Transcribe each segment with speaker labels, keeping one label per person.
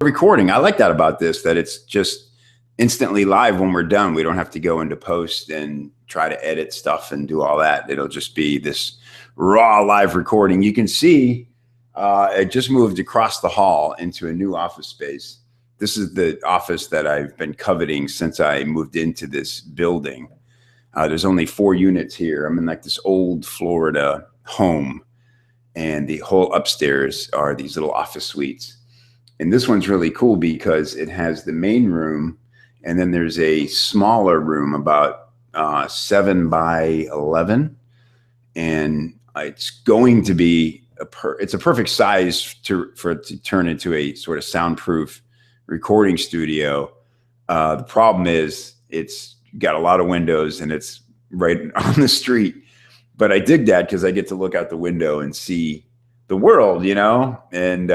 Speaker 1: recording. I like that about this, that it's just instantly live when we're done. We don't have to go into post and try to edit stuff and do all that. It'll just be this raw live recording. You can see it just moved across the hall into a new office space. This is the office that I've been coveting since I moved into this building. There's only 4 units here. I'm in like this old Florida home, and the whole upstairs are these little office suites. And this one's really cool because it has the main room, and then there's a smaller room about 7 by 11, and it's going to be it's a perfect size for it to turn into a sort of soundproof recording studio. The problem is it's got a lot of windows and it's right on the street. But I dig that because I get to look out the window and see the world, you know? And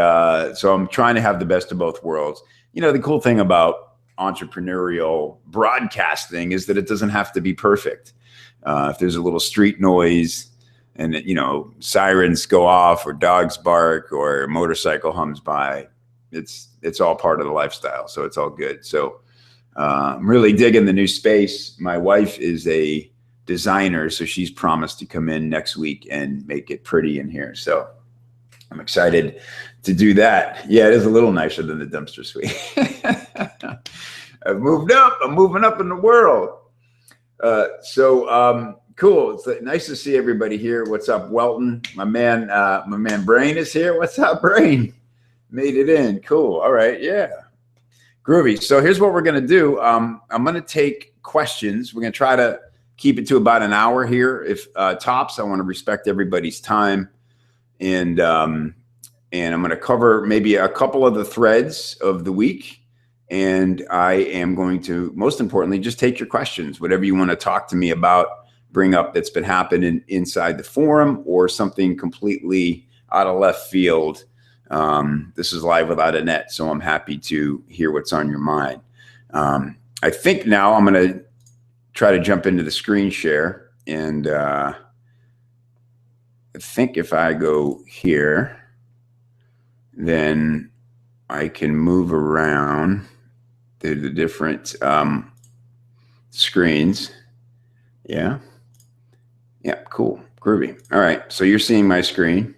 Speaker 1: so I'm trying to have the best of both worlds. You know, the cool thing about entrepreneurial broadcasting is that it doesn't have to be perfect. If there's a little street noise and, you know, sirens go off or dogs bark or a motorcycle hums by, it's all part of the lifestyle. So it's all good. So I'm really digging the new space. My wife is a designer, so she's promised to come in next week and make it pretty in here. So I'm excited to do that. Yeah, it is a little nicer than the dumpster suite. I've moved up. I'm moving up in the world. Cool. It's nice to see everybody here. What's up, Welton? My man Brain is here. What's up, Brain? Made it in. Cool. All right. Yeah. Groovy. So here's what we're going to do. I'm going to take questions. We're going to try to keep it to about an hour here. If tops, I want to respect everybody's time. And I'm going to cover maybe a couple of the threads of the week. And I am going to, most importantly, just take your questions, whatever you want to talk to me about, bring up that's been happening inside the forum or something completely out of left field. This is live without a net, so I'm happy to hear what's on your mind. I think now I'm going to try to jump into the screen share. And I think if I go here, then I can move around to the different screens. Yeah. Yeah, cool. Groovy. All right. So you're seeing my screen.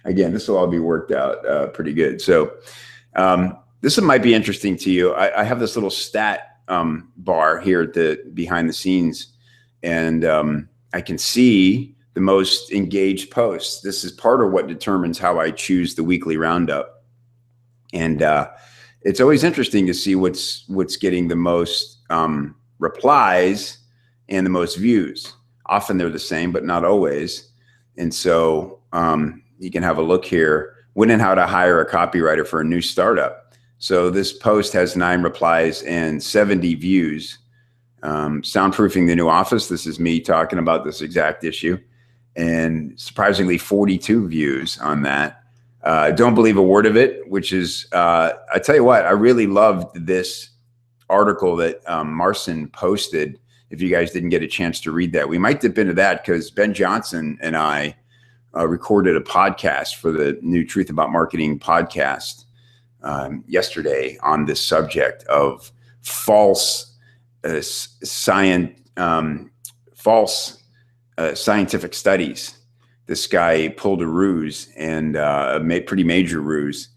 Speaker 1: Again, this will all be worked out pretty good. So this might be interesting to you. I have this little stat bar here at the behind the scenes, and I can see the most engaged posts. This is part of what determines how I choose the weekly roundup. And it's always interesting to see what's getting the most replies and the most views. Often they're the same, but not always. And so you can have a look here, when and how to hire a copywriter for a new startup. So this post has 9 replies and 70 views. Soundproofing the new office. This is me talking about this exact issue. And surprisingly, 42 views on that. Don't believe a word of it, which is, I tell you what, I really loved this article that Marcin posted. If you guys didn't get a chance to read that, we might dip into that because Ben Johnson and I recorded a podcast for the new Truth About Marketing podcast yesterday on this subject of false scientific studies. This guy pulled a ruse, and a pretty major ruse.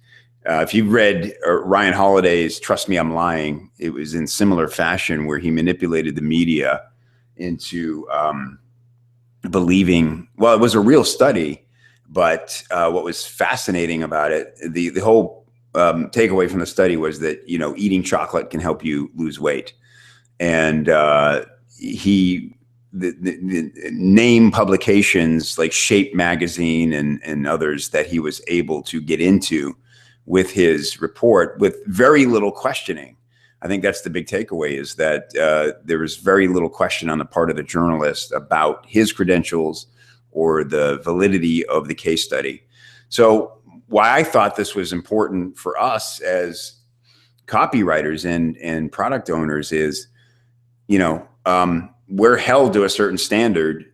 Speaker 1: If you've read Ryan Holiday's Trust Me, I'm Lying, it was in similar fashion where he manipulated the media into believing, well, it was a real study, but what was fascinating about it, the whole takeaway from the study was that, you know, eating chocolate can help you lose weight. And the name publications like Shape Magazine and others that he was able to get into with his report with very little questioning. I think that's the big takeaway, is that there was very little question on the part of the journalist about his credentials or the validity of the case study. So why I thought this was important for us as copywriters and product owners is, you know, we're held to a certain standard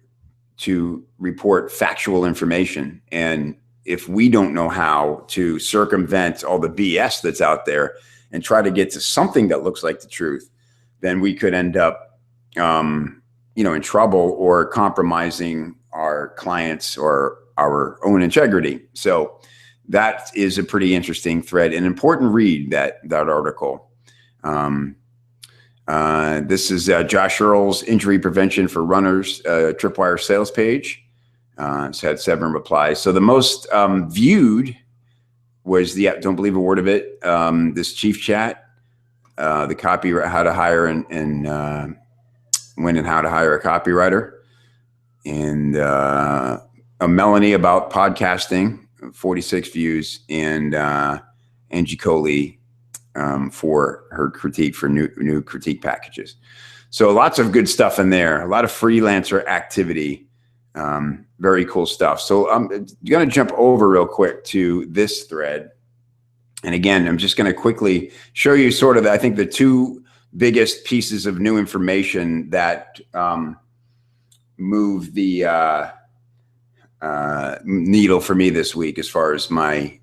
Speaker 1: to report factual information. And if we don't know how to circumvent all the BS that's out there and try to get to something that looks like the truth, then we could end up, in trouble or compromising our clients or our own integrity. So that is a pretty interesting thread, an important read, that article. This is Josh Earl's Injury Prevention for Runners Tripwire sales page. It's had 7 replies. So the most viewed was the Don't Believe a Word of It, this Chief Chat, the copy, how to hire and when and how to hire a copywriter, and a Melanie about podcasting, 46 views, and Angie Coley for her critique for new critique packages. So lots of good stuff in there, a lot of freelancer activity. Very cool stuff. So I'm going to jump over real quick to this thread. And again, I'm just going to quickly show you sort of, I think, the 2 biggest pieces of new information that move the needle for me this week, as far as my,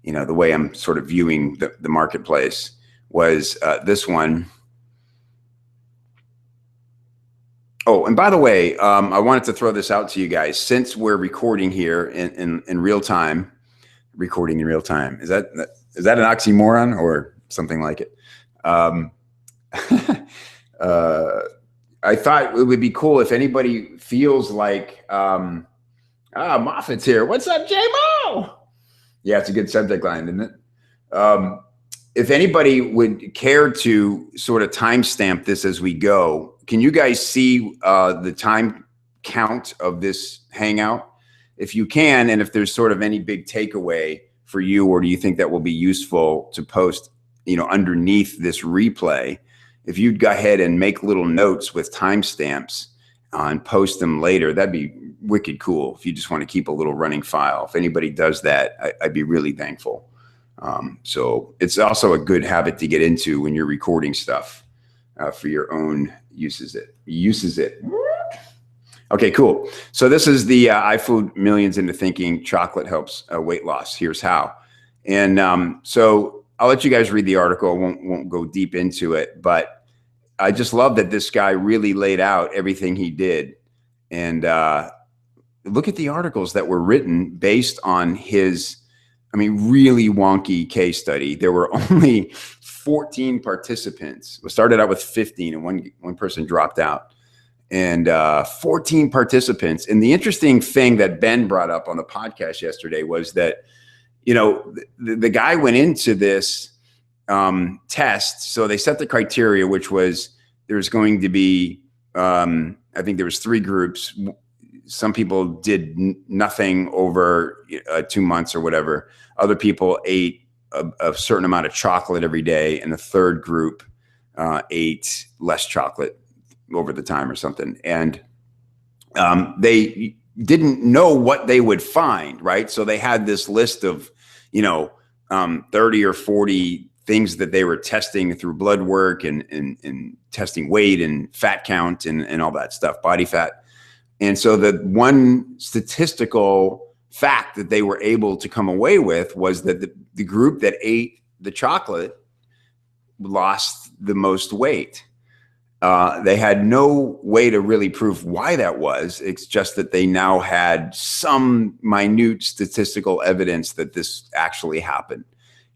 Speaker 1: the way I'm sort of viewing the marketplace, was this one. Oh, and by the way, I wanted to throw this out to you guys. Since we're recording here in real time, recording in real time, is that an oxymoron or something like it? I thought it would be cool if anybody feels like, Moffat's here. What's up, J-Mo? Yeah, it's a good subject line, isn't it? If anybody would care to sort of timestamp this as we go, can you guys see the time count of this hangout? If you can, and if there's sort of any big takeaway for you, or do you think that will be useful to post, underneath this replay, if you'd go ahead and make little notes with timestamps and post them later, that'd be wicked cool. If you just want to keep a little running file, if anybody does that, I'd be really thankful. So it's also a good habit to get into when you're recording stuff for your own uses it. Okay, cool. So this is the I Fooled Millions into Thinking Chocolate Helps Weight Loss. Here's how. And so I'll let you guys read the article. I won't go deep into it, but I just love that this guy really laid out everything he did. And look at the articles that were written based on his, really wonky case study. There were only 14 participants. We started out with 15 and one person dropped out. And 14 participants. And the interesting thing that Ben brought up on the podcast yesterday was that, the guy went into this test. So they set the criteria, which was there's going to be, I think there was 3 groups. Some people did nothing over 2 months or whatever. Other people ate a certain amount of chocolate every day. And the third group ate less chocolate over the time or something. And they didn't know what they would find, right? So they had this list of, 30 or 40 things that they were testing through blood work and testing weight and fat count and all that stuff, body fat. And so the one statistical fact that they were able to come away with was that the group that ate the chocolate lost the most weight. They had no way to really prove why that was. It's just that they now had some minute statistical evidence that this actually happened.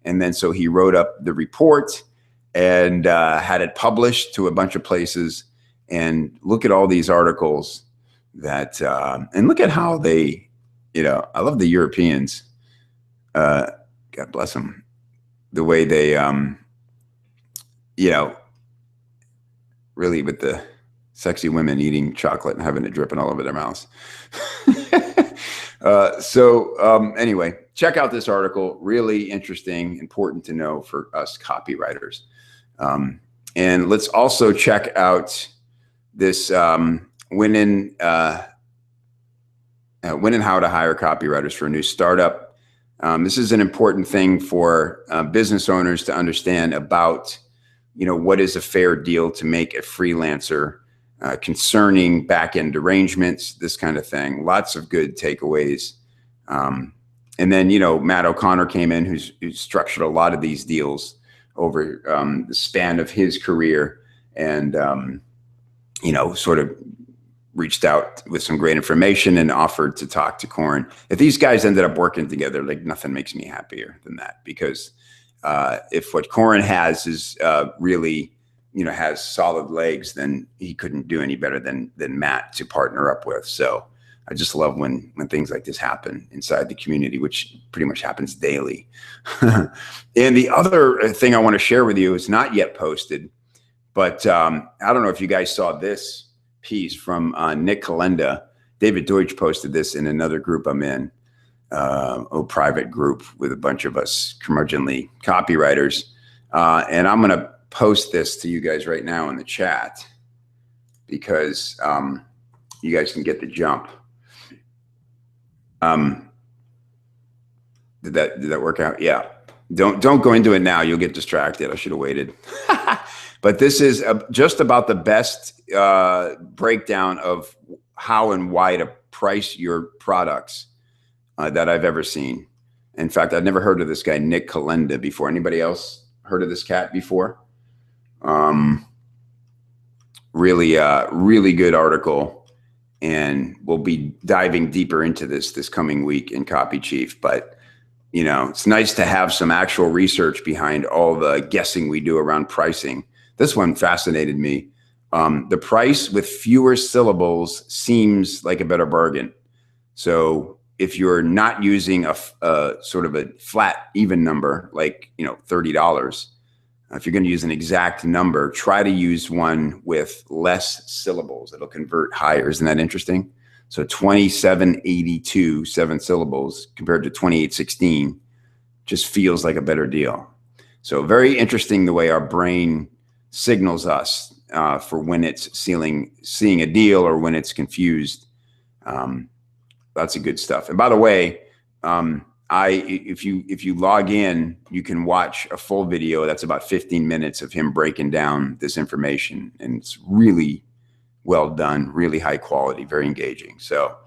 Speaker 1: And then so he wrote up the report and had it published to a bunch of places. And look at all these articles that, and look at how they, I love the Europeans. God bless them. The way they, really with the sexy women eating chocolate and having it dripping all over their mouths. Anyway, check out this article. Really interesting, important to know for us copywriters. And let's also check out this when and how to hire copywriters for a new startup. This is an important thing for business owners to understand about what is a fair deal to make a freelancer concerning back-end arrangements, this kind of thing. Lots of good takeaways And then, you know, Matt O'Connor came in, who's structured a lot of these deals over the span of his career, and you know, sort of reached out with some great information and offered to talk to Corin. If these guys ended up working together, like, nothing makes me happier than that, because if what Corin has is really, you know, has solid legs, then he couldn't do any better than Matt to partner up with. So I just love when things like this happen inside the community, which pretty much happens daily. And the other thing I want to share with you is not yet posted, but I don't know if you guys saw this piece from Nick Kalenda. David Deutsch posted this in another group I'm in, a private group with a bunch of us curmudgeonly copywriters. And I'm going to post this to you guys right now in the chat, because you guys can get the jump. Did that work out? Yeah. Don't go into it now. You'll get distracted. I should have waited. But this is just about the best breakdown of how and why to price your products that I've ever seen. In fact, I'd never heard of this guy, Nick Kalenda, before. Anybody else heard of this cat before? Really good article. And we'll be diving deeper into this coming week in Copy Chief. But, you know, it's nice to have some actual research behind all the guessing we do around pricing. This one fascinated me. The price with fewer syllables seems like a better bargain. So if you're not using a sort of a flat, even number, like, you know, $30, if you're going to use an exact number, try to use one with less syllables. It'll convert higher. Isn't that interesting? So 2782, 7 syllables compared to 2816 just feels like a better deal. So very interesting the way our brain signals us for when it's seeing a deal or when it's confused. Lots of good stuff. And by the way, if you log in, you can watch a full video that's about 15 minutes of him breaking down this information, and it's really well done, really high quality, very engaging. So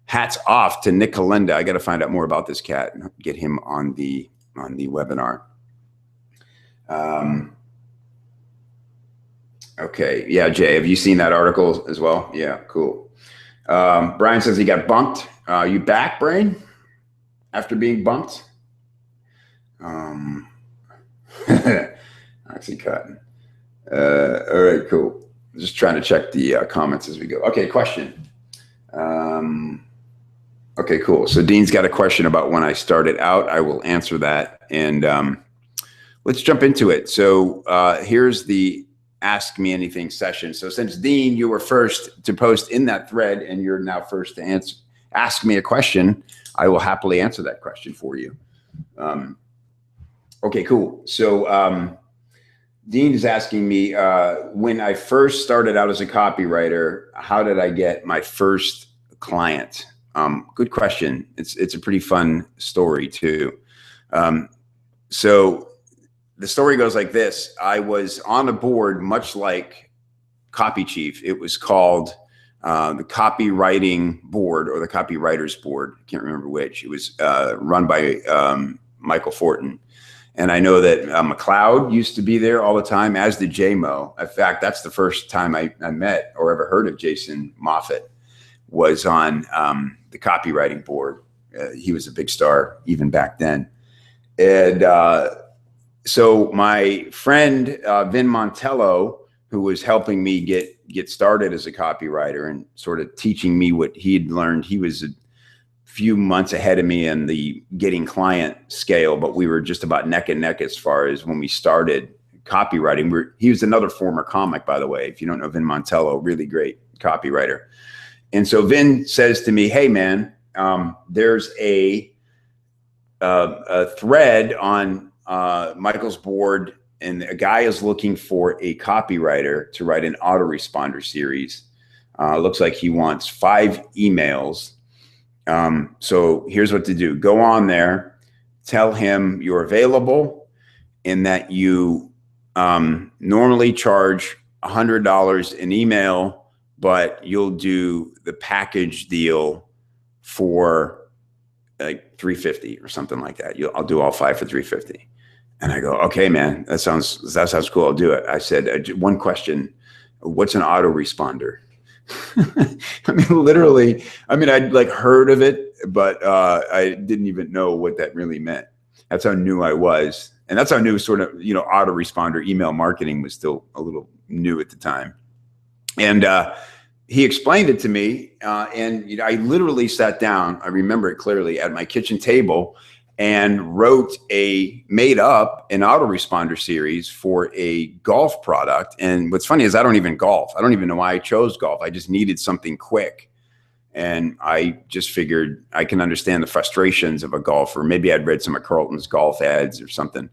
Speaker 1: hats off to Nick Kalenda. I got to find out more about this cat and get him on the webinar. Okay, yeah, Jay, have you seen that article as well? Yeah, cool. Brian says he got bumped. You back, Brian? After being bumped? Actually cutting. All right, cool. Just trying to check the comments as we go. Okay, question. Okay, cool. So Dean's got a question about when I started out. I will answer that. And let's jump into it. So here's the Ask Me Anything session. So since Dean, you were first to post in that thread and you're now first to ask me a question, I will happily answer that question for you. Okay, cool. So Dean is asking me, when I first started out as a copywriter, how did I get my first client? Good question. It's a pretty fun story too. So the story goes like this. I was on a board much like Copy Chief. It was called the Copywriting Board or the Copywriters Board. I can't remember which. It was run by Michael Fortin. And I know that McLeod used to be there all the time, as did JMO. In fact, that's the first time I met or ever heard of Jason Moffett, was on the Copywriting Board. He was a big star even back then. And so my friend Vin Montello, who was helping me get started as a copywriter and sort of teaching me what he'd learned, he was a few months ahead of me in the getting client scale, but we were just about neck and neck as far as when we started copywriting. He was another former comic, by the way. If you don't know Vin Montello, really great copywriter. And so Vin says to me, hey man, there's a thread on Michael's board, and a guy is looking for a copywriter to write an autoresponder series. Looks like he wants 5 emails. So here's what to do. Go on there, tell him you're available and that you normally charge $100 an email, but you'll do the package deal for like 350 or something like that. I'll do all 5 for 350. And I go, okay, man, that sounds cool. I'll do it. I said, one question, what's an autoresponder? I mean, literally, I'd like heard of it, but I didn't even know what that really meant. That's how new I was. And that's how new sort of, autoresponder email marketing was still a little new at the time. And he explained it to me. And I literally sat down, I remember it clearly, at my kitchen table and made up an autoresponder series for a golf product. And what's funny is I don't even golf. I don't even know why I chose golf. I just needed something quick. And I just figured I can understand the frustrations of a golfer. Maybe I'd read some of Carlton's golf ads or something.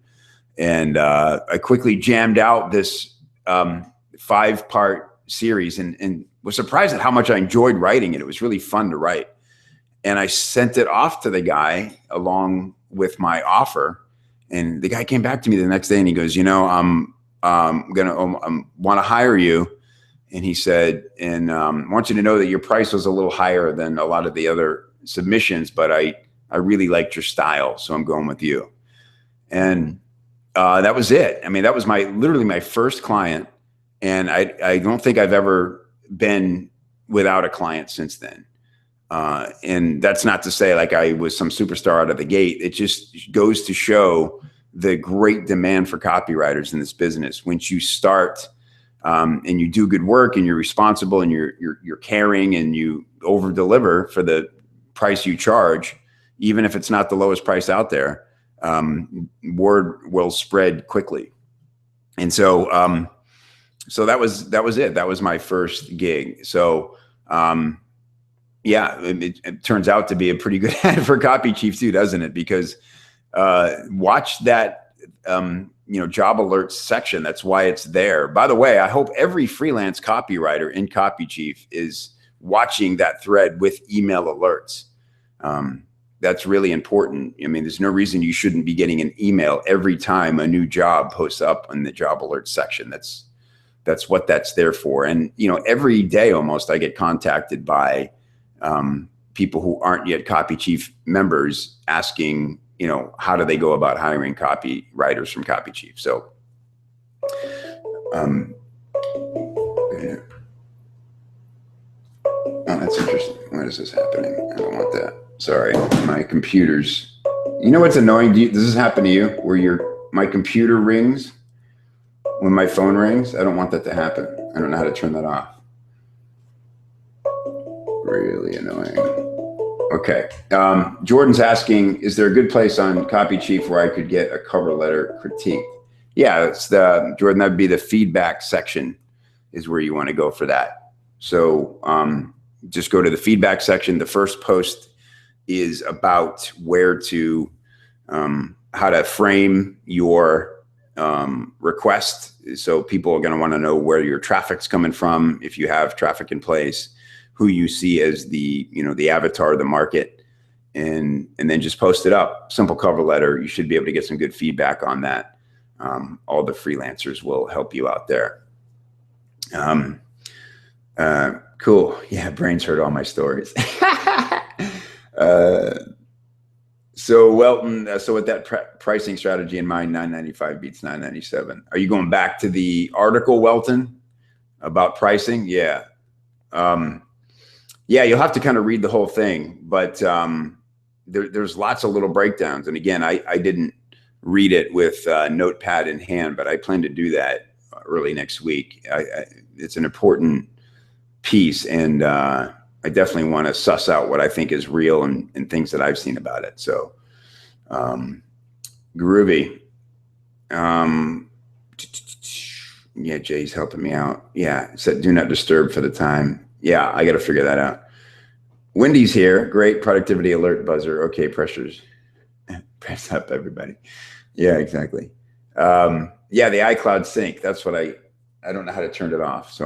Speaker 1: And I quickly jammed out this 5-part series and was surprised at how much I enjoyed writing it. It was really fun to write. And I sent it off to the guy along with my offer. And the guy came back to me the next day and he goes, I'm want to hire you. And he said, and I want you to know that your price was a little higher than a lot of the other submissions, but I really liked your style. So I'm going with you. And that was it. I mean, that was literally my first client. And I don't think I've ever been without a client since then. And that's not to say like I was some superstar out of the gate. It just goes to show the great demand for copywriters in this business. Once you start and you do good work and you're responsible and you're caring and you over deliver for the price you charge, even if it's not the lowest price out there, word will spread quickly. And so that was it. That was my first gig. So yeah, it turns out to be a pretty good ad for Copy Chief too, doesn't it? Because watch that job alerts section. That's why it's there. By the way, I hope every freelance copywriter in Copy Chief is watching that thread with email alerts. That's really important. I mean, there's no reason you shouldn't be getting an email every time a new job posts up in the job alerts section. That's what that's there for. And every day almost I get contacted by people who aren't yet Copy Chief members asking, how do they go about hiring copywriters from Copy Chief? So, yeah. Oh, that's interesting. Why is this happening? I don't want that. Sorry, my computer's. You know what's annoying? Does this happen to you where my computer rings when my phone rings? I don't want that to happen. I don't know how to turn that off. Really annoying. Okay. Jordan's asking, is there a good place on Copy Chief where I could get a cover letter critique? Yeah, it's Jordan, that'd be the feedback section is where you want to go for that. So just go to the feedback section. The first post is about where to, how to frame your request. So people are going to want to know where your traffic's coming from, if you have traffic in place, who you see as the avatar of the market, and then just post it up. Simple cover letter. You should be able to get some good feedback on that. All the freelancers will help you out there. Cool. Yeah, Brains heard all my stories. So Welton, so with that pricing strategy in mind, $9.95 beats $9.97. Are you going back to the article, Welton, about pricing? Yeah. Yeah, you'll have to kind of read the whole thing, but there's lots of little breakdowns. And again, I didn't read it with notepad in hand, but I plan to do that early next week. It's an important piece, and I definitely want to suss out what I think is real and things that I've seen about it. So, groovy. Yeah, Jay's helping me out. Yeah, it said do not disturb for the time. Yeah, I got to figure that out. Wendy's here. Great productivity alert buzzer. Okay, pressures. Press up, everybody. Yeah, exactly. Yeah, the iCloud sync. That's what I don't know how to turn it off. So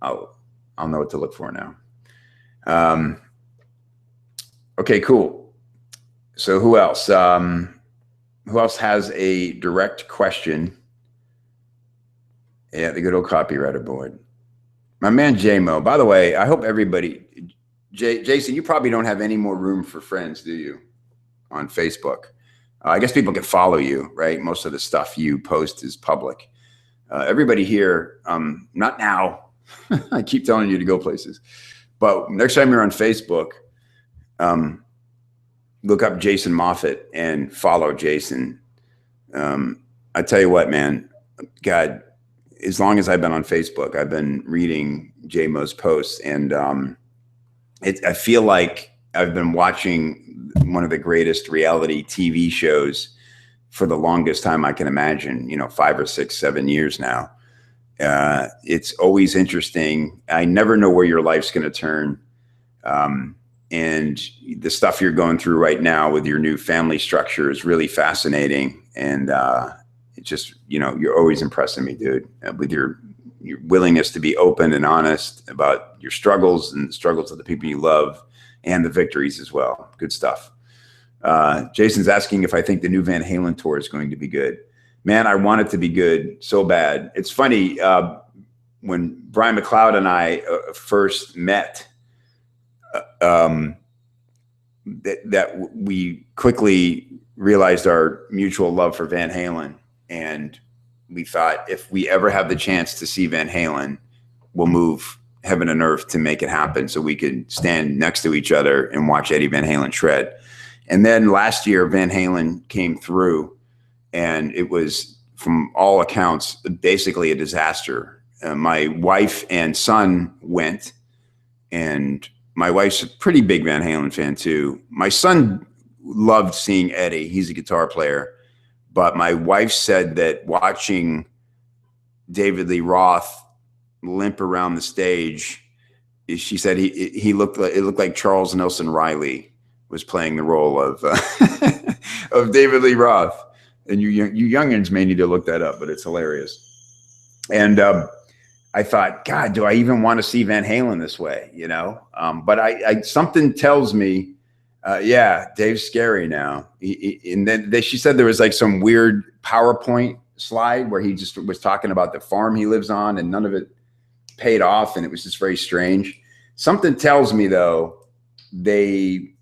Speaker 1: I'll know what to look for now. Okay, cool. So who else? Who else has a direct question? Yeah, the good old copywriter board. My man JMO. By the way, I hope everybody, Jason, you probably don't have any more room for friends, do you? on Facebook. I guess people can follow you, right? Most of the stuff you post is public. Everybody here, not now. I keep telling you to go places, but next time you're on Facebook, look up Jason Moffitt and follow Jason. I tell you what, man, God, as long as I've been on Facebook, I've been reading JMO's posts, and I feel like I've been watching one of the greatest reality TV shows for the longest time I can imagine, 5 or 6, 7 years now. It's always interesting. I never know where your life's going to turn. And the stuff you're going through right now with your new family structure is really fascinating. And it just, you're always impressing me, dude, with your willingness to be open and honest about your struggles and the struggles of the people you love and the victories as well. Good stuff. Jason's asking if I think the new Van Halen tour is going to be good. Man, I want it to be good so bad. It's funny, when Brian McLeod and I first met, that we quickly realized our mutual love for Van Halen. And we thought, if we ever have the chance to see Van Halen, we'll move heaven and earth to make it happen so we could stand next to each other and watch Eddie Van Halen shred. And then last year, Van Halen came through, and it was, from all accounts, basically a disaster. My wife and son went, and my wife's a pretty big Van Halen fan too. My son loved seeing Eddie. He's a guitar player. But my wife said that watching David Lee Roth limp around the stage, she said it looked like Charles Nelson Riley was playing the role of of David Lee Roth. And you youngins may need to look that up, but it's hilarious. And I thought, God, do I even want to see Van Halen this way? But I something tells me, yeah, Dave's scary now. And then she said there was like some weird PowerPoint slide where he just was talking about the farm he lives on, and none of it paid off, and it was just very strange. Something tells me, though, they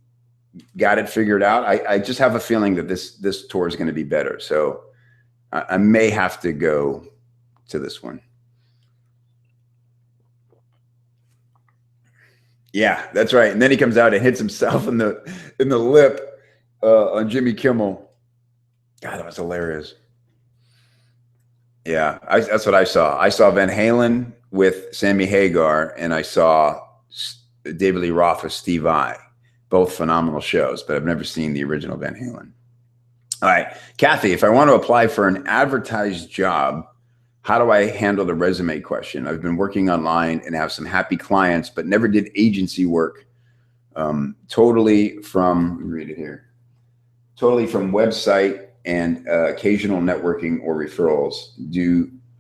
Speaker 1: got it figured out. I just have a feeling that this tour is going to be better. So I may have to go to this one. Yeah, that's right. And then he comes out and hits himself in the lip on Jimmy Kimmel. God, that was hilarious. Yeah, that's what I saw. I saw Van Halen with Sammy Hagar, and I saw David Lee Roth with Steve Vai. Both phenomenal shows, but I've never seen the original Van Halen. All right, Kathy, if I want to apply for an advertised job, how do I handle the resume question? I've been working online and have some happy clients, but never did agency work. Totally from website and occasional networking or referrals.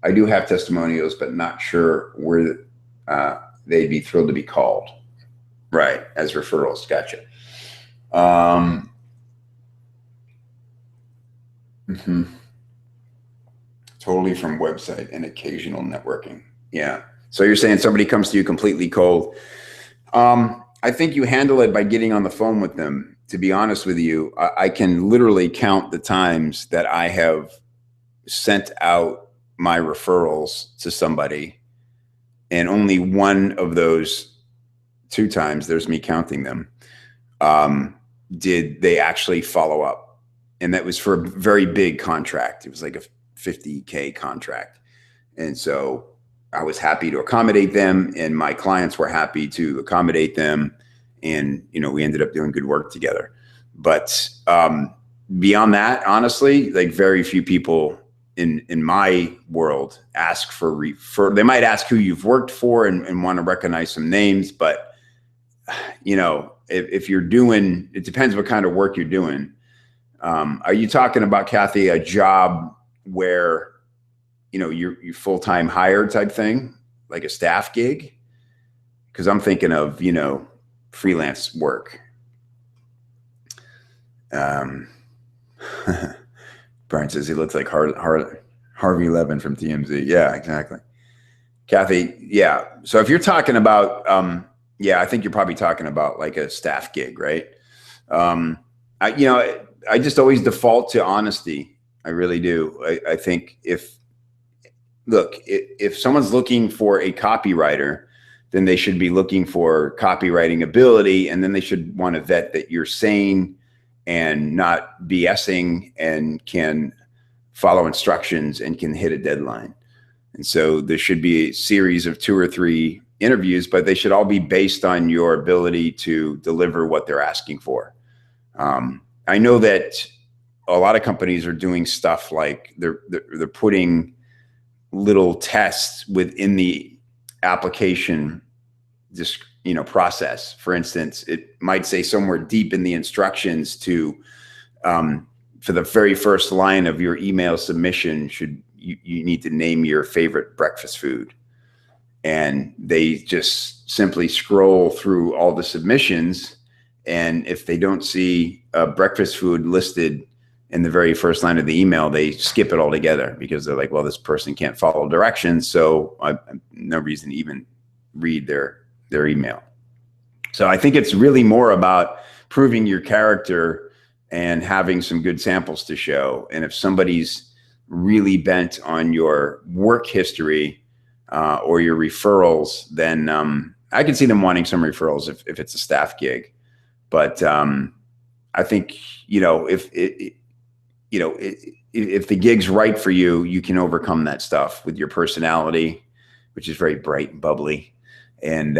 Speaker 1: I do have testimonials, but not sure where they'd be thrilled to be called. Right, as referrals. Gotcha. Totally from website and occasional networking. Yeah. So you're saying somebody comes to you completely cold. I think you handle it by getting on the phone with them. To be honest with you, I can literally count the times that I have sent out my referrals to somebody, and only one of those 2 times, there's me counting them, did they actually follow up. And that was for a very big contract. It was like a $50K contract. And so I was happy to accommodate them, and my clients were happy to accommodate them. And, we ended up doing good work together. But beyond that, honestly, like, very few people in my world ask for they might ask who you've worked for and want to recognize some names. But, if you're doing, it depends what kind of work you're doing. Are you talking about, Kathy, a job where, you're full-time hired type thing, like a staff gig? Because I'm thinking of, freelance work. Brian says he looks like Harvey Levin from TMZ. Yeah, exactly. Kathy, yeah. So if you're talking about, I think you're probably talking about like a staff gig, right? I I just always default to honesty. I really do. I think if someone's looking for a copywriter, then they should be looking for copywriting ability, and then they should want to vet that you're sane and not BSing and can follow instructions and can hit a deadline. And so there should be a series of 2 or 3 interviews, but they should all be based on your ability to deliver what they're asking for. I know that a lot of companies are doing stuff like they're putting little tests within the application process. For instance, it might say somewhere deep in the instructions to for the very first line of your email submission, you need to name your favorite breakfast food. And they just simply scroll through all the submissions, and if they don't see a breakfast food listed in the very first line of the email, they skip it altogether because they're like, well, this person can't follow directions, so I no reason to even read their email. So I think it's really more about proving your character and having some good samples to show. And if somebody's really bent on your work history or your referrals, then I can see them wanting some referrals if it's a staff gig. But I think, if the gig's right for you, you can overcome that stuff with your personality, which is very bright and bubbly, and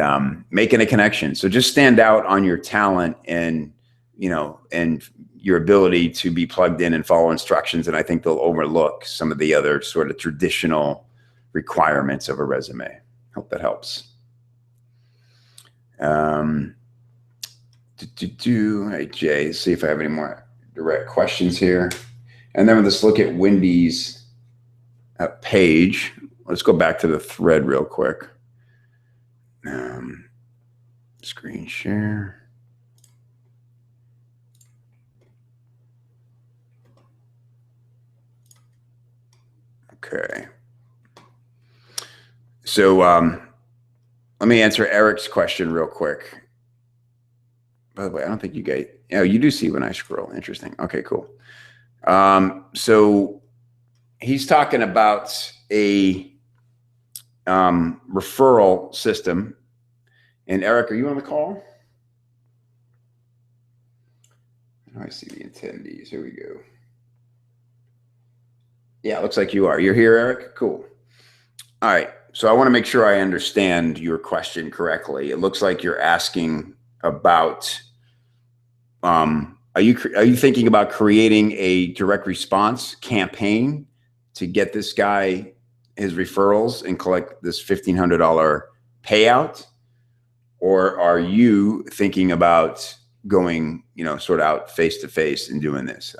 Speaker 1: making a connection. So just stand out on your talent and your ability to be plugged in and follow instructions. And I think they'll overlook some of the other sort of traditional requirements of a resume. Hope that helps. Hey, Jay, see if I have any more direct questions here. And then let's look at Wendy's page. Let's go back to the thread real quick. Screen share. Okay. So let me answer Eric's question real quick. By the way, I don't think you guys, you do see when I scroll. Interesting. Okay, cool. So he's talking about a referral system. And Eric, are you on the call? I see the attendees. Here we go. Yeah, it looks like you are. You're here, Eric? Cool. All right. So I want to make sure I understand your question correctly. It looks like you're asking about, are you thinking about creating a direct response campaign to get this guy his referrals and collect this $1,500 payout? Or are you thinking about going, sort of out face to face and doing this?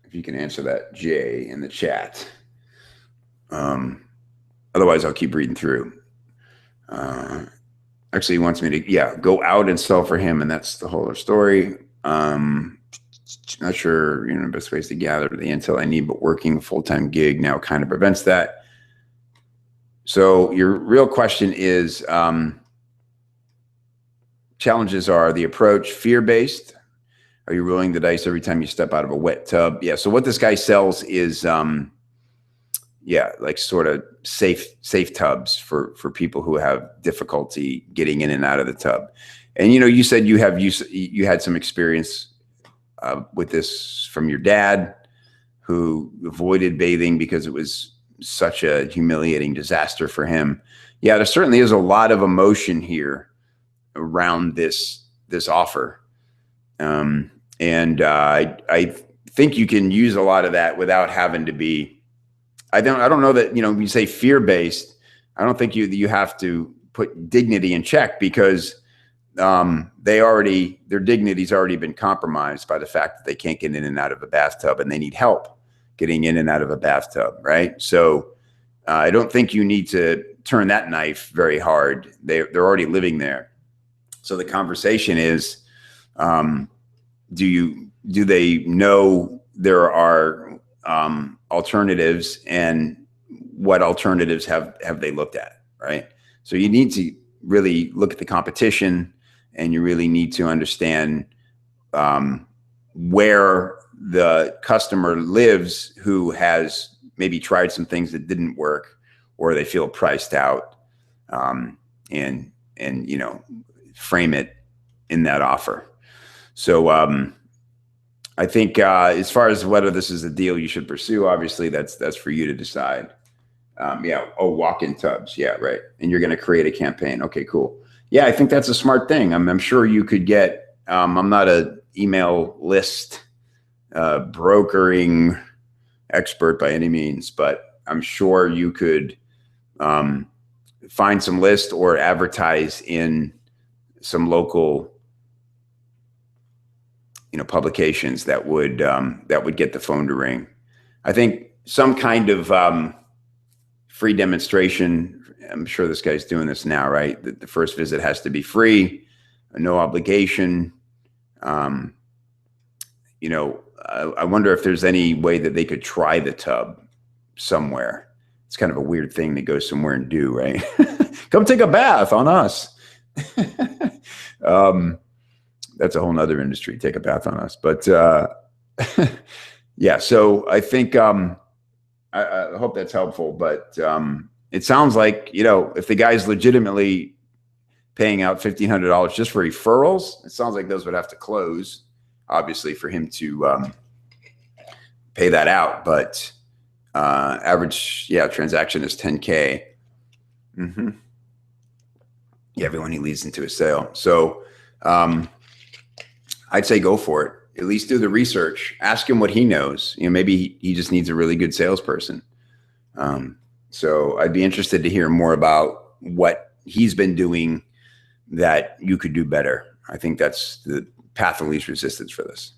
Speaker 1: If you can answer that, Jay, in the chat. Otherwise, I'll keep reading through. Actually, he wants me to, go out and sell for him, and that's the whole story. Not sure, the best ways to gather the intel I need, but working a full-time gig now kind of prevents that. So your real question is, challenges are the approach fear-based. Are you rolling the dice every time you step out of a wet tub? Yeah. So what this guy sells is, like sort of safe tubs for people who have difficulty getting in and out of the tub. And, you said you had some experience with this from your dad, who avoided bathing because it was such a humiliating disaster for him. Yeah, there certainly is a lot of emotion here around this offer. And I think you can use a lot of that without having to be, I don't know that, when you say fear-based, I don't think you have to put dignity in check, because their dignity's already been compromised by the fact that they can't get in and out of a bathtub, and they need help getting in and out of a bathtub, right? So I don't think you need to turn that knife very hard. They're already living there. So the conversation is, do they know there are alternatives, and what alternatives have they looked at, right? So you need to really look at the competition and you really need to understand where the customer lives who has maybe tried some things that didn't work, or they feel priced out, and you know, frame it in that offer. So I think as far as whether this is a deal you should pursue, obviously that's for you to decide. Yeah. Oh, walk-in tubs. Yeah, right. And you're going to create a campaign. Okay, cool. Yeah, I think that's a smart thing. I'm sure you could get. I'm not a email list brokering expert by any means, but I'm sure you could find some list or advertise in some local, you know, publications that would get the phone to ring. I think some kind of free demonstration. I'm sure this guy's doing this now, right? The first visit has to be free, no obligation. You know, I wonder if there's any way that they could try the tub somewhere. It's kind of a weird thing to go somewhere and do, right? Come take a bath on us. That's a whole nother industry. Take a bath on us. But yeah, so I think I hope that's helpful. But it sounds like, you know, if the guy's legitimately paying out $1,500 just for referrals, it sounds like those would have to close, obviously, for him to pay that out. But average, yeah, transaction is 10K. Mm-hmm. Yeah, everyone he leads into a sale. So I'd say go for it. At least do the research. Ask him what he knows. You know, maybe he just needs a really good salesperson. So I'd be interested to hear more about what he's been doing that you could do better. I think that's the path of least resistance for this.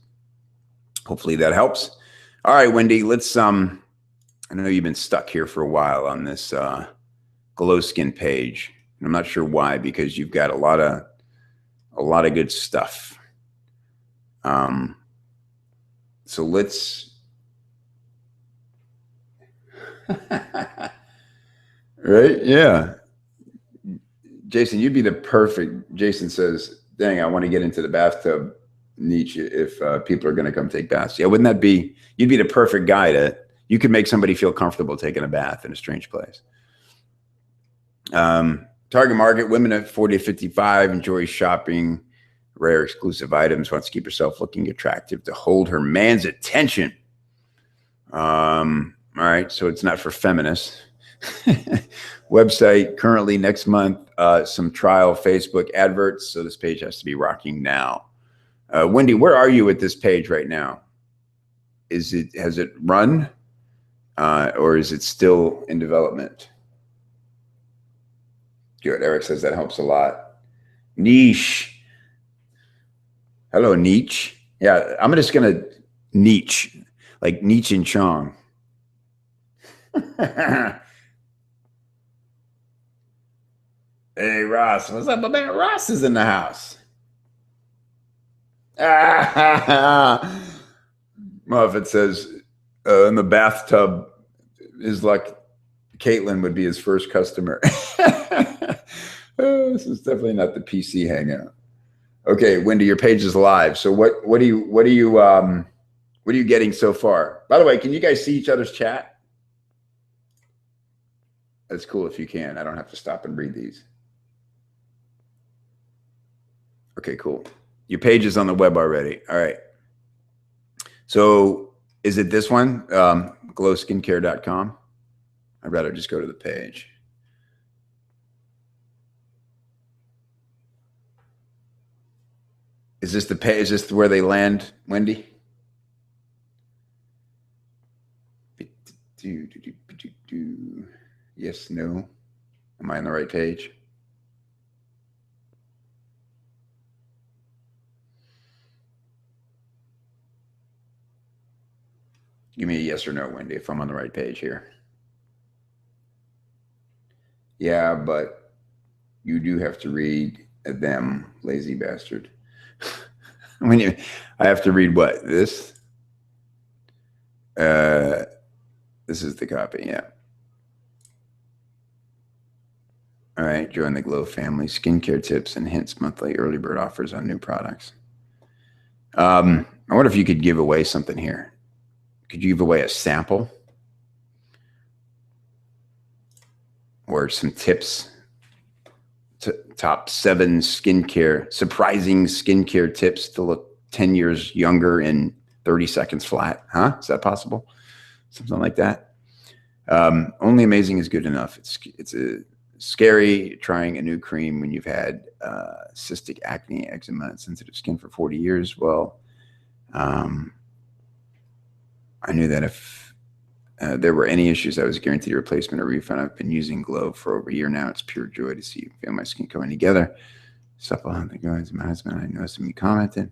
Speaker 1: Hopefully that helps. All right, Wendy, let's, I know you've been stuck here for a while on this Glow Skin page. I'm not sure why, because you've got a lot of good stuff. So let's, right? Yeah. Jason, you'd be the perfect, Jason says, dang, I want to get into the bathtub niche if people are going to come take baths. Yeah, wouldn't that be, you'd be the perfect guy you could make somebody feel comfortable taking a bath in a strange place. Target market, women at 40 to 55, enjoys shopping, rare exclusive items, wants to keep herself looking attractive to hold her man's attention. All right, so it's not for feminists. Website currently next month, some trial Facebook adverts. So this page has to be rocking now. Wendy, where are you at this page right now? Has it run or is it still in development? Good. Eric says that helps a lot. Niche. Hello, niche. Yeah, I'm just going to niche, like Nietzsche and Chong. Hey, Ross. What's up, my man? Ross is in the house. Muffet says, in the bathtub, is like Caitlin would be his first customer. This is definitely not the PC hangout. Okay, Wendy, your page is live. So what are you getting so far? By the way, can you guys see each other's chat? That's cool if you can. I don't have to stop and read these. Okay, cool. Your page is on the web already. All right. So is it this one? Glowskincare.com? I'd rather just go to the page. Is this the page? Is this where they land, Wendy? Yes, no. Am I on the right page? Give me a yes or no, Wendy, if I'm on the right page here. Yeah, but you do have to read them, lazy bastard. I have to read what? This? This is the copy, yeah. All right, join the Glow family. Skincare tips and hints monthly early bird offers on new products. I wonder if you could give away something here. Could you give away a sample or some tips? Top 7 surprising skincare tips to look 10 years younger in 30 seconds flat. Huh? Is that possible? Something like that. Only amazing is good enough. It's a scary trying a new cream when you've had cystic acne, eczema, and sensitive skin for 40 years. Well, I knew that if there were any issues, I was guaranteed a replacement or refund. I've been using Glow for over a year now. It's pure joy to see feel my skin coming together. Supplement the guys, my husband, I noticed him commented.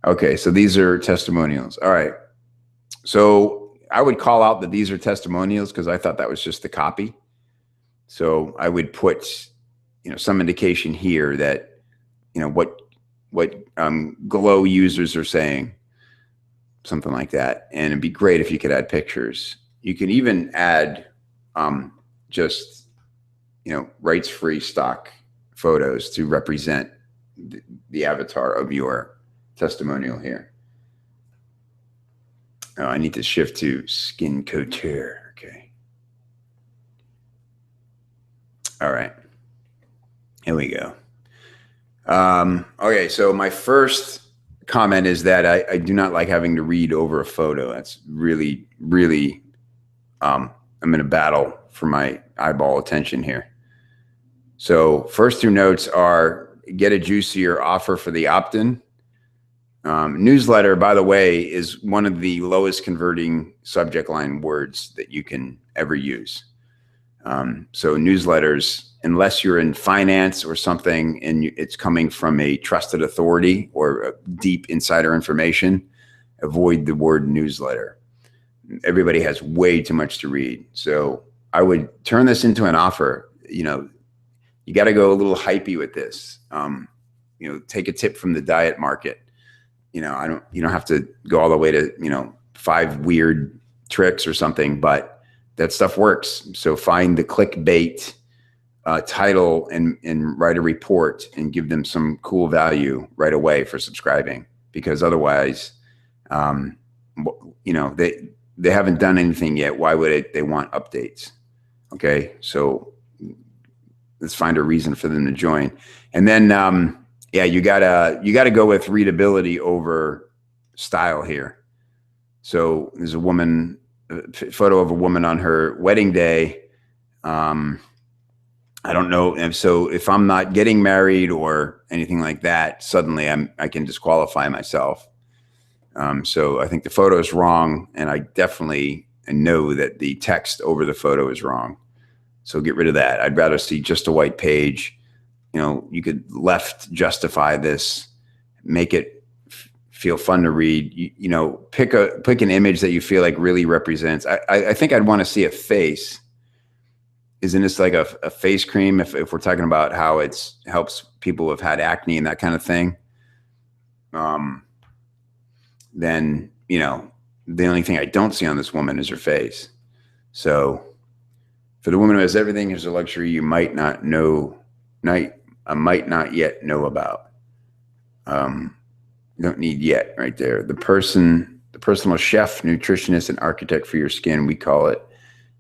Speaker 1: Okay, so these are testimonials. All right. So I would call out that these are testimonials because I thought that was just the copy. So I would put, some indication here that, what Glow users are saying, something like that. And it'd be great if you could add pictures. You can even add just, rights-free stock photos to represent the avatar of your testimonial here. Oh, I need to shift to Skin Couture. Okay. All right. Here we go. Okay, so my first comment is that I do not like having to read over a photo. That's really, really, I'm in a battle for my eyeball attention here. So first 2 notes are get a juicier offer for the opt-in. Newsletter, by the way, is one of the lowest converting subject line words that you can ever use. So newsletters, unless you're in finance or something and it's coming from a trusted authority or deep insider information, avoid the word newsletter. Everybody has way too much to read. So I would turn this into an offer. You got to go a little hypey with this. Take a tip from the diet market. You don't have to go all the way to, 5 weird tricks or something, but that stuff works. So find the clickbait title and write a report and give them some cool value right away for subscribing, because otherwise, they haven't done anything yet. Why would they want updates? Okay. So let's find a reason for them to join. And then, you gotta go with readability over style here. So there's a photo of a woman on her wedding day. I don't know. And so if I'm not getting married or anything like that, suddenly I can disqualify myself. So I think the photo is wrong, and I definitely know that the text over the photo is wrong. So get rid of that. I'd rather see just a white page. You could left justify this, make it feel fun to read. Pick an image that you feel like really represents. I think I'd want to see a face. Isn't this like a face cream? If we're talking about how it helps people who've had acne and that kind of thing, then, the only thing I don't see on this woman is her face. So for the woman who has everything, here's a luxury you might not yet know about. You don't need yet right there. The personal chef, nutritionist, and architect for your skin. We call it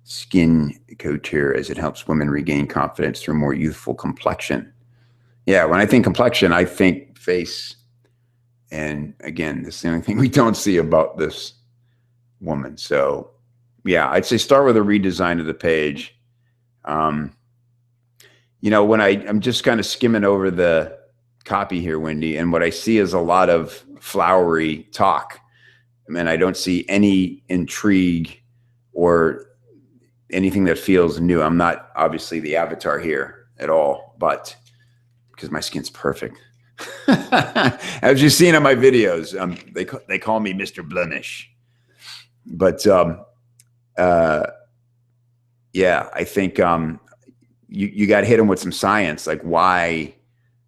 Speaker 1: Skin Couture, as it helps women regain confidence through a more youthful complexion. Yeah, when I think complexion, I think face. And again, this is the only thing we don't see about this woman. So yeah, I'd say start with a redesign of the page. When I'm just kind of skimming over the copy here, Wendy, and what I see is a lot of flowery talk. And I don't see any intrigue or anything that feels new. I'm not obviously the avatar here at all, but because my skin's perfect. As you've seen on my videos, they call me Mr. Blemish. But I think you got to hit them with some science, like why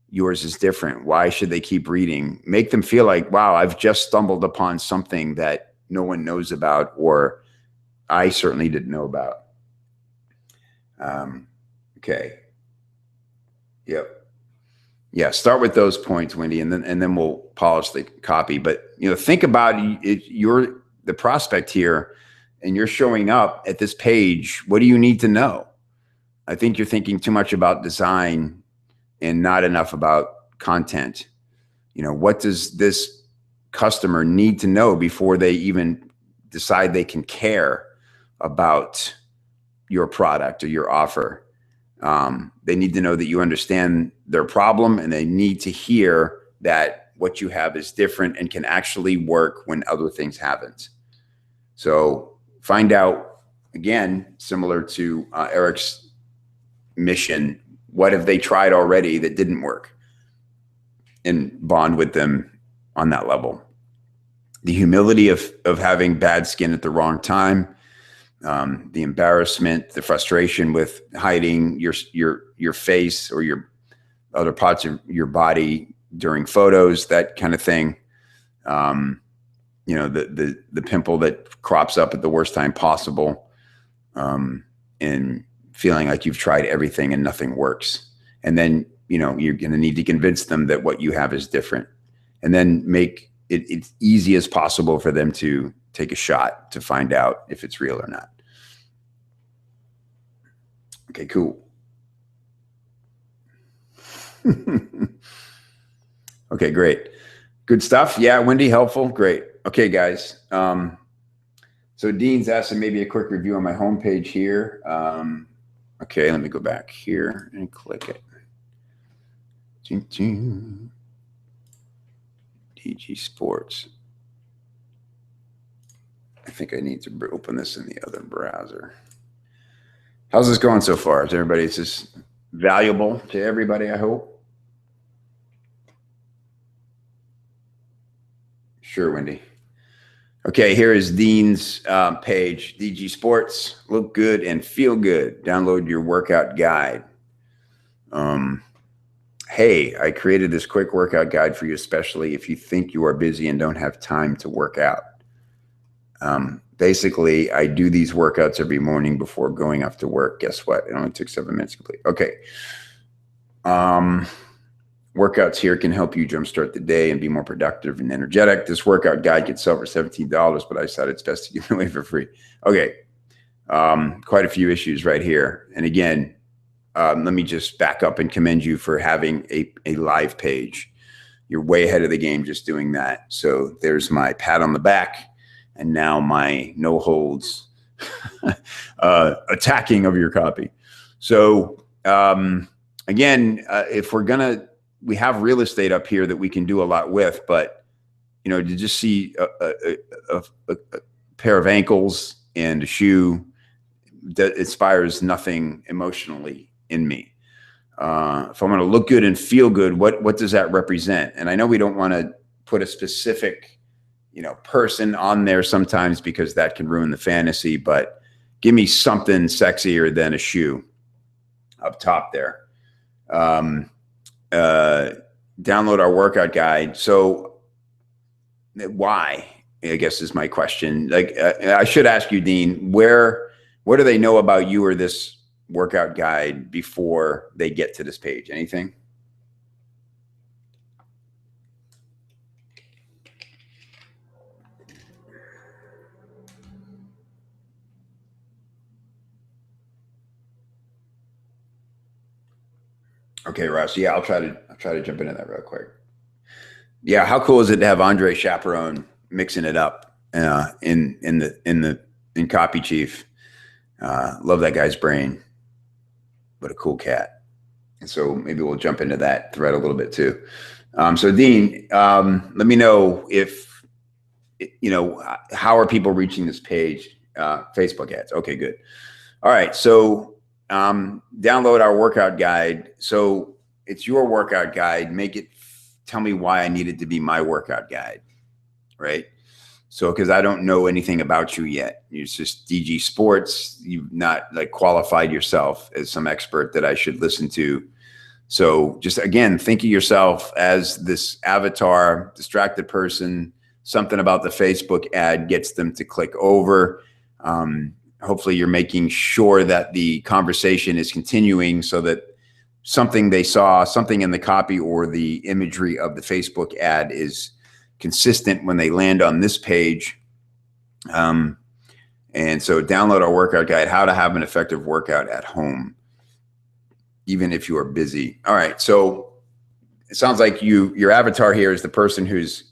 Speaker 1: yours is different. Why should they keep reading? Make them feel like, wow, I've just stumbled upon something that no one knows about, or I certainly didn't know about. Okay. Yep. Yeah, start with those points, Wendy, and then we'll polish the copy. But think about it, you're the prospect here, and you're showing up at this page. What do you need to know? I think you're thinking too much about design and not enough about content. What does this customer need to know before they even decide they can care about your product or your offer? They need to know that you understand their problem, and they need to hear that what you have is different and can actually work when other things haven't. So find out, again, similar to Eric's mission, what have they tried already that didn't work, and bond with them on that level. The humility of having bad skin at the wrong time, the embarrassment, the frustration with hiding your face or your other parts of your body during photos, that kind of thing. The pimple that crops up at the worst time possible, and feeling like you've tried everything and nothing works. And then, you're going to need to convince them that what you have is different, and then make it as easy as possible for them to take a shot to find out if it's real or not. Okay, cool. Okay, great. Good stuff. Yeah, Wendy, helpful. Great. Okay, guys. So Dean's asking maybe a quick review on my homepage here. Okay, let me go back here and click it. DG Sports. I think I need to open this in the other browser. How's this going so far? Is this valuable to everybody, I hope? Sure, Wendy. Okay, here is Dean's page, DG Sports. Look good and feel good. Download your workout guide. Hey, I created this quick workout guide for you, especially if you think you are busy and don't have time to work out. Basically, I do these workouts every morning before going off to work. Guess what? It only took 7 minutes to complete. Okay. Workouts here can help you jumpstart the day and be more productive and energetic. This workout guide can sell for $17, but I decided it's best to give it away for free. Okay. Quite a few issues right here. And again, let me just back up and commend you for having a live page. You're way ahead of the game just doing that. So there's my pat on the back, and now my no holds attacking of your copy. So again, if we have real estate up here that we can do a lot with, but to just see a pair of ankles and a shoe that inspires nothing emotionally in me. If I'm going to look good and feel good, what does that represent? And I know we don't want to put a specific person on there sometimes, because that can ruin the fantasy, but give me something sexier than a shoe up top there. Download our workout guide. So why, I guess, is my question. Like, I should ask you, Dean, what do they know about you or this workout guide before they get to this page? Anything? Okay, Ross. Yeah, I'll try to jump into that real quick. Yeah, how cool is it to have Andre Chaperone mixing it up in Copy Chief? Love that guy's brain. What a cool cat. And so maybe we'll jump into that thread a little bit too. So Dean, let me know if how are people reaching this page? Facebook ads. Okay, good. All right, so download our workout guide. So it's your workout guide. Tell me why I need it to be my workout guide, right? So, because I don't know anything about you yet. It's just DG Sports. You've not qualified yourself as some expert that I should listen to. So just, again, think of yourself as this avatar, distracted person. Something about the Facebook ad gets them to click over. Hopefully you're making sure that the conversation is continuing so that something they saw, something in the copy or the imagery of the Facebook ad is consistent when they land on this page. And so download our workout guide, how to have an effective workout at home, even if you are busy. All right. So it sounds like your avatar here is the person who's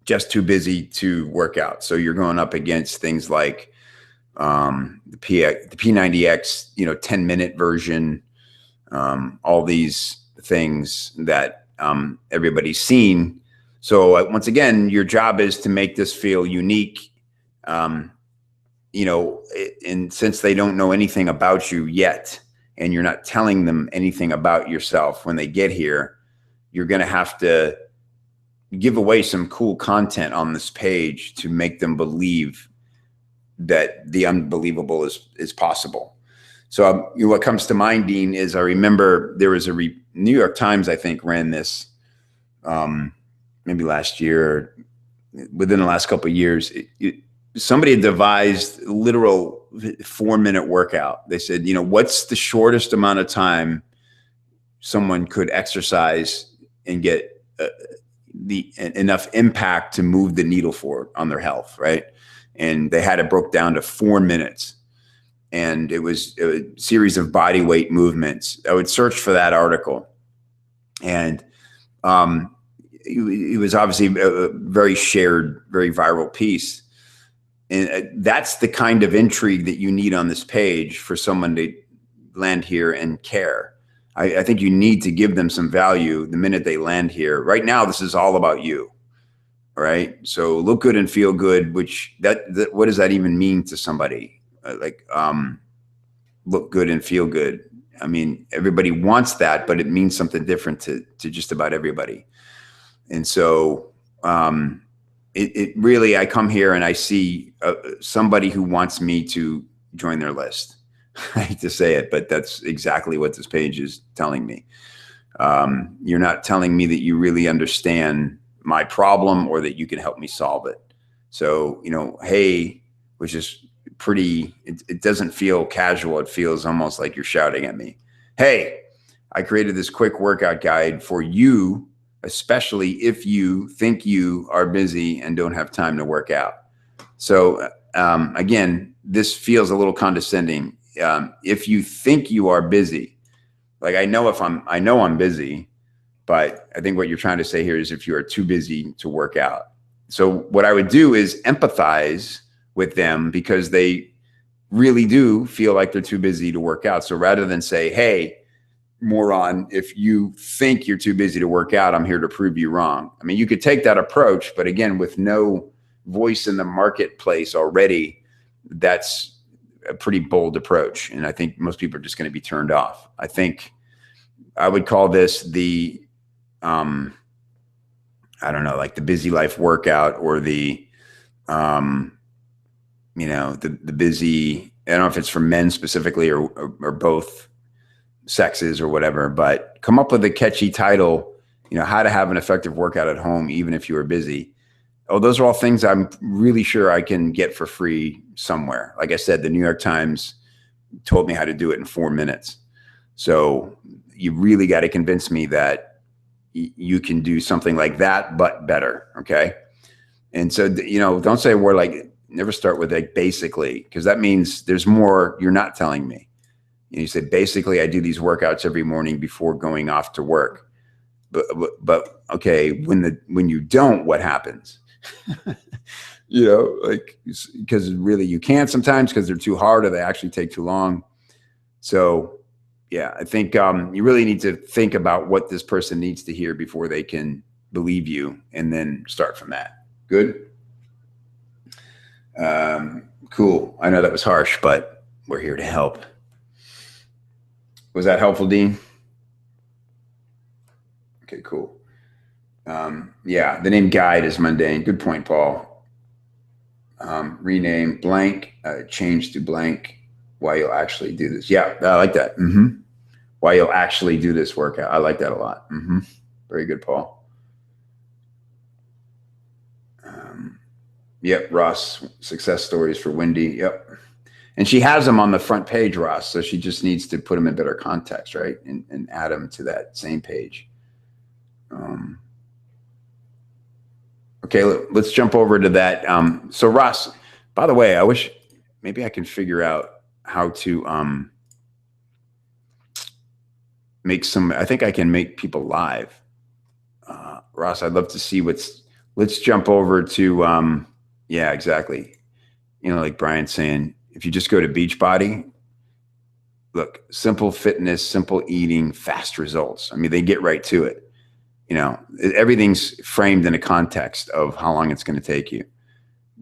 Speaker 1: just too busy to work out. So you're going up against things like the P90X, 10-minute version, all these things that everybody's seen. So once again, your job is to make this feel unique. And since they don't know anything about you yet, and you're not telling them anything about yourself when they get here, you're going to have to give away some cool content on this page to make them believe that the unbelievable is possible. So what comes to mind, Dean, is I remember there was a New York Times, I think, ran this maybe last year, within the last couple of years. Somebody had devised a literal 4-minute workout. They said, what's the shortest amount of time someone could exercise and get enough impact to move the needle forward on their health, right? And they had it broke down to 4 minutes. And it was a series of body weight movements. I would search for that article. And it was obviously a very shared, very viral piece. And that's the kind of intrigue that you need on this page for someone to land here and care. I think you need to give them some value the minute they land here. Right now, this is all about you. All right. So look good and feel good, which what does that even mean to somebody? Look good and feel good. I mean, everybody wants that, but it means something different to just about everybody. And so it really, I come here and I see somebody who wants me to join their list. I hate to say it, but that's exactly what this page is telling me. You're not telling me that you really understand my problem or that you can help me solve it. So, hey, which is pretty, it doesn't feel casual. It feels almost like you're shouting at me. Hey, I created this quick workout guide for you, especially if you think you are busy and don't have time to work out. So again, this feels a little condescending. If you think you are busy, like I know I'm busy, but I think what you're trying to say here is if you are too busy to work out. So what I would do is empathize with them because they really do feel like they're too busy to work out. So rather than say, hey, moron, if you think you're too busy to work out, I'm here to prove you wrong. I mean, you could take that approach, but again, with no voice in the marketplace already, that's a pretty bold approach. And I think most people are just going to be turned off. I think I would call this the, I don't know, like the busy life workout or the busy, I don't know if it's for men specifically or both sexes or whatever, but come up with a catchy title, how to have an effective workout at home, even if you are busy. Oh, those are all things I'm really sure I can get for free somewhere. Like I said, the New York Times told me how to do it in 4 minutes. So you really got to convince me that you can do something like that, but better. Okay. And so, don't say a word like, never start with like basically, because that means there's more you're not telling me. You say, basically, I do these workouts every morning before going off to work. But okay, when you don't, what happens? Because really you can't sometimes because they're too hard or they actually take too long. So yeah, I think you really need to think about what this person needs to hear before they can believe you, and then start from that. Good. Cool. I know that was harsh, but we're here to help. Was that helpful, Dean? Okay, cool. Yeah, the name guide is mundane. Good point, Paul. Rename blank, change to blank. Why you'll actually do this. Yeah, I like that. Mm-hmm. Why you'll actually do this workout. I like that a lot. Mm-hmm. Very good, Paul. Yep, Ross, success stories for Wendy. Yep. And she has them on the front page, Ross. So she just needs to put them in better context, right? And add them to that same page. Okay, let's jump over to that. So Ross, by the way, I wish maybe I can figure out how to make some, I think I can make people live. Ross, I'd love to see let's jump over to, yeah, exactly. You know, like Brian's saying, if you just go to Beachbody, look, simple fitness, simple eating, fast results. I mean, they get right to it. You know, everything's framed in a context of how long it's going to take you.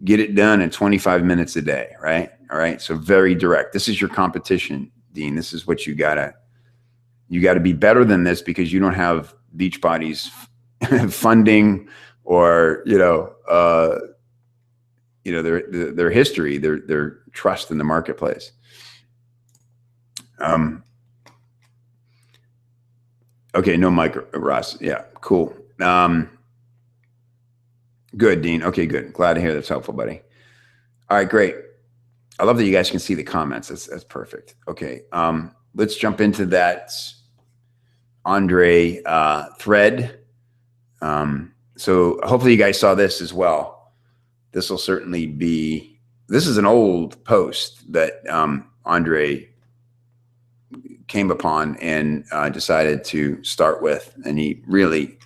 Speaker 1: Get it done in 25 minutes a day, right? All right. So very direct. This is your competition, Dean. This is what you gotta be better than this, because you don't have Beachbody's funding or, their history, their trust in the marketplace. Okay, no mic, Ross. Yeah, cool. Good, Dean. Okay, good. Glad to hear that's helpful, buddy. All right, great. I love that you guys can see the comments. That's perfect. Okay, let's jump into that Andre thread. So hopefully you guys saw this as well. This will certainly be, this is an old post that Andre came upon and decided to start with. And he really,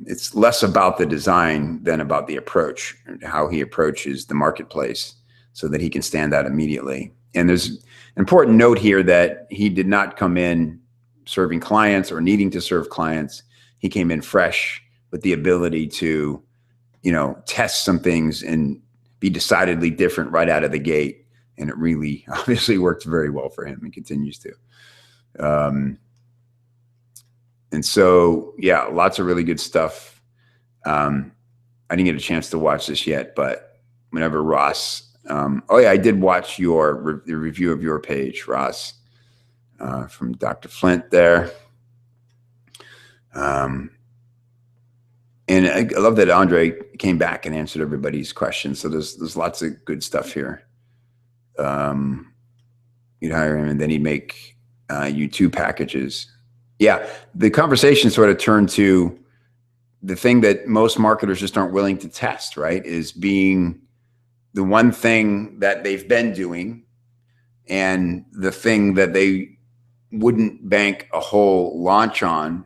Speaker 1: it's less about the design than about the approach, how he approaches the marketplace so that he can stand out immediately. And there's an important note here that he did not come in serving clients or needing to serve clients. He came in fresh with the ability to, test some things and be decidedly different right out of the gate. And it really obviously worked very well for him and continues to. And so, yeah, lots of really good stuff. I didn't get a chance to watch this yet, but whenever Ross, I did watch the review of your page, Ross, from Dr. Flint there. And I love that Andre came back and answered everybody's questions. So there's lots of good stuff here. You'd hire him and then he'd make you 2 packages. Yeah, the conversation sort of turned to the thing that most marketers just aren't willing to test, right? Is being the one thing that they've been doing and the thing that they wouldn't bank a whole launch on,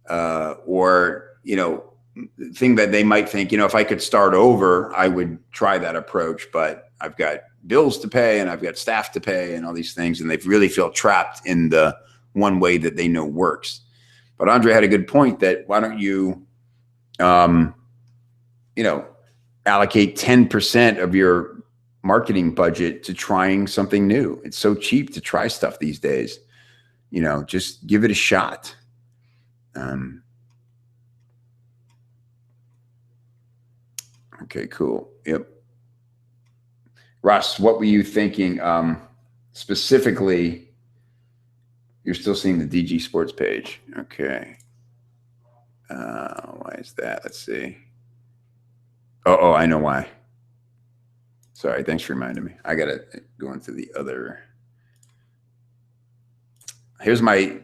Speaker 1: or, thing that they might think, if I could start over, I would try that approach, but I've got bills to pay and I've got staff to pay and all these things. And they really feel trapped in the one way that they know works. But Andre had a good point that why don't you, allocate 10% of your marketing budget to trying something new. It's so cheap to try stuff these days. Just give it a shot. Okay, cool. Yep. Russ, what were you thinking? Specifically, you're still seeing the DG Sports page. Okay. Why is that? Let's see. Oh, I know why. Sorry, thanks for reminding me. I got to go into the other. Here's my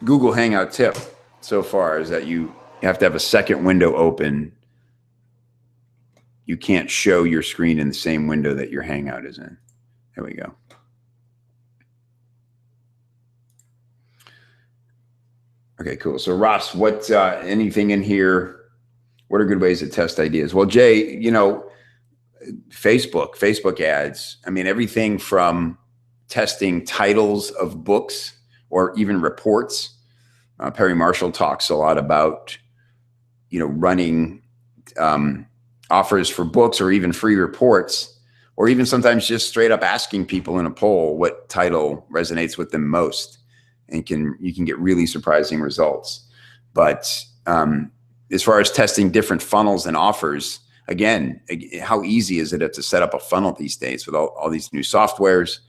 Speaker 1: Google Hangout tip so far is that you have to have a second window open. You can't show your screen in the same window that your Hangout is in. There we go. Okay, cool. So Ross, what, anything in here? What are good ways to test ideas? Well, Jay, Facebook ads. I mean, everything from testing titles of books or even reports. Perry Marshall talks a lot about, running offers for books or even free reports, or even sometimes just straight up asking people in a poll what title resonates with them most, and you can get really surprising results. But as far as testing different funnels and offers, again, how easy is it to set up a funnel these days with all these new softwares,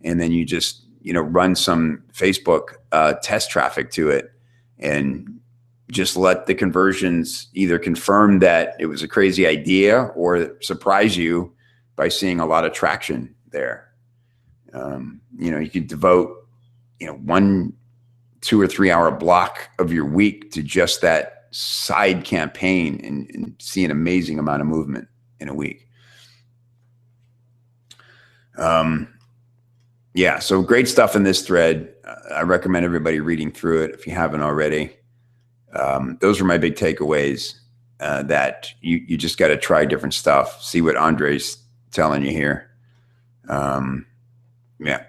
Speaker 1: and then you just run some Facebook test traffic to it and just let the conversions either confirm that it was a crazy idea or surprise you by seeing a lot of traction there. You could devote, 1, 2 or 3 hour block of your week to just that side campaign and see an amazing amount of movement in a week. So great stuff in this thread. I recommend everybody reading through it if you haven't already. Those are my big takeaways, that you just got to try different stuff, see what Andre's telling you here.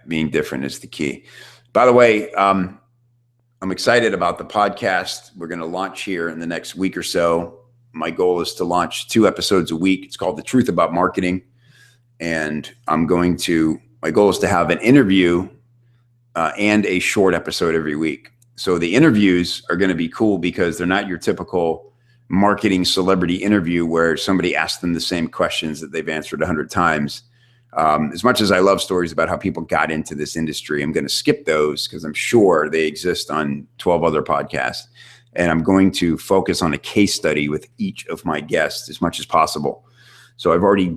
Speaker 1: Being different is the key. By the way, I'm excited about the podcast we're going to launch here in the next week or so. My goal is to launch 2 episodes a week. It's called The Truth About Marketing. And my goal is to have an interview and a short episode every week. So the interviews are going to be cool because they're not your typical marketing celebrity interview where somebody asks them the same questions that they've answered 100 times. As much as I love stories about how people got into this industry, I'm going to skip those because I'm sure they exist on 12 other podcasts. And I'm going to focus on a case study with each of my guests as much as possible. So I've already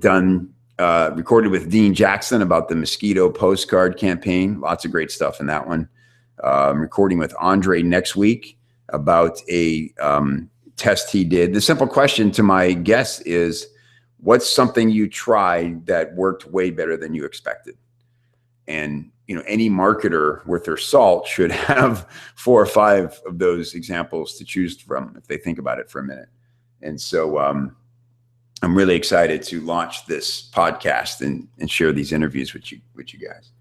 Speaker 1: recorded with Dean Jackson about the mosquito postcard campaign. Lots of great stuff in that one. I'm recording with Andre next week about a test he did. The simple question to my guests is, what's something you tried that worked way better than you expected? And, any marketer worth their salt should have 4 or 5 of those examples to choose from if they think about it for a minute. And so I'm really excited to launch this podcast and share these interviews with you guys.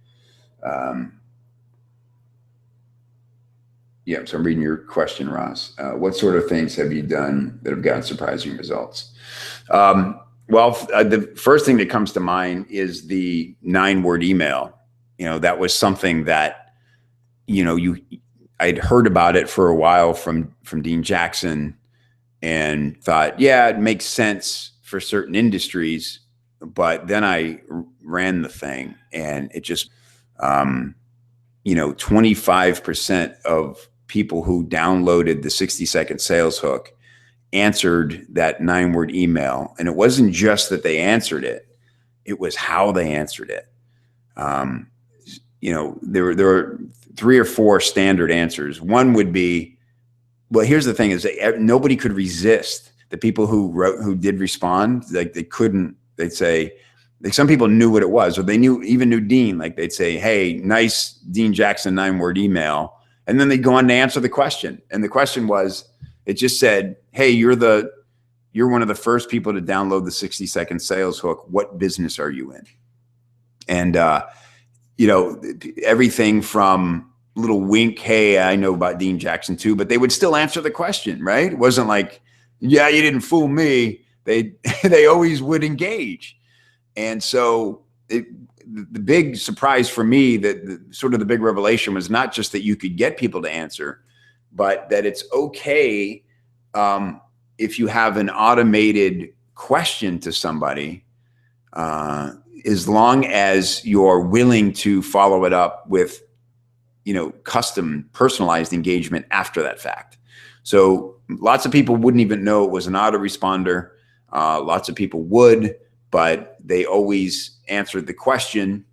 Speaker 1: So I'm reading your question, Ross. What sort of things have you done that have gotten surprising results? The first thing that comes to mind is the 9-word email. That was something that, I'd heard about it for a while from Dean Jackson and thought, it makes sense for certain industries. But then I ran the thing and it just, 25% of people who downloaded the 60-second sales hook answered that 9-word email. And it wasn't just that they answered it, it was how they answered it. There were 3 or 4 standard answers. One would be, well, here's the thing is that nobody could resist. The people who did respond, like they'd say, like some people knew what it was, or they even knew Dean, like they'd say, hey, nice Dean Jackson 9-word email. And then they'd go on to answer the question. And the question was, it just said, hey, you're one of the first people to download the 60-second sales hook. What business are you in? And, everything from little wink, hey, I know about Dean Jackson too, but they would still answer the question, right? It wasn't like, yeah, you didn't fool me. They always would engage. And so the big surprise for me, the big revelation was not just that you could get people to answer, but that it's okay if you have an automated question to somebody, as long as you're willing to follow it up with, custom personalized engagement after that fact. So lots of people wouldn't even know it was an autoresponder. Lots of people would, but they always answered the question,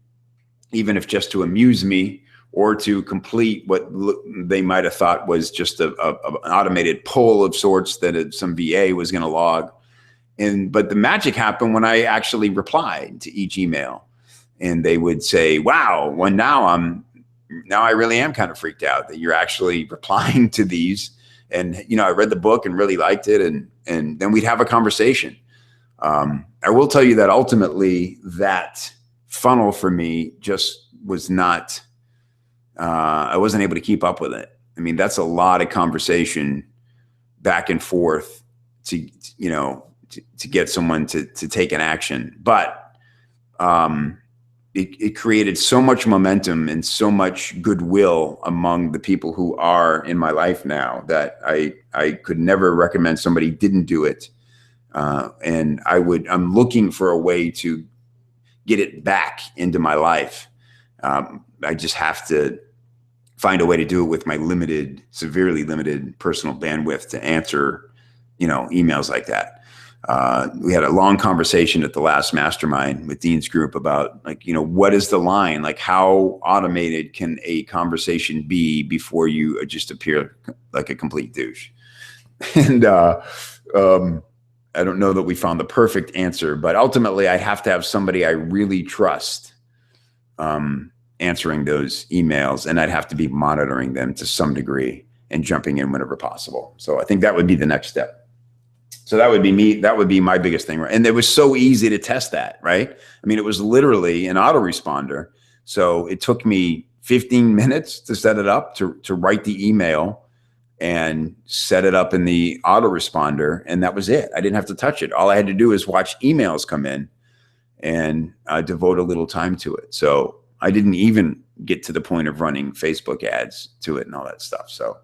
Speaker 1: even if just to amuse me or to complete what they might have thought was just an automated poll of sorts that some VA was going to log. But the magic happened when I actually replied to each email, and they would say, wow, well, now I really am kind of freaked out that you're actually replying to these. And, I read the book and really liked it. And then we'd have a conversation. I will tell you that ultimately that funnel for me just was not, I wasn't able to keep up with it. I mean, that's a lot of conversation back and forth to get someone to take an action. But it created so much momentum and so much goodwill among the people who are in my life now that I could never recommend somebody didn't do it. And I'm looking for a way to get it back into my life. I just have to find a way to do it with my severely limited personal bandwidth to answer, emails like that. We had a long conversation at the last mastermind with Dean's group about, like, what is the line? Like, how automated can a conversation be before you just appear like a complete douche? And I don't know that we found the perfect answer, but ultimately I have to have somebody I really trust answering those emails, and I'd have to be monitoring them to some degree and jumping in whenever possible. So I think that would be the next step. So that would be me. That would be my biggest thing. And it was so easy to test that, right? I mean, it was literally an autoresponder. So it took me 15 minutes to set it up, to write the email and set it up in the autoresponder. And that was it. I didn't have to touch it. All I had to do is watch emails come in and devote a little time to it. So I didn't even get to the point of running Facebook ads to it and all that stuff. So,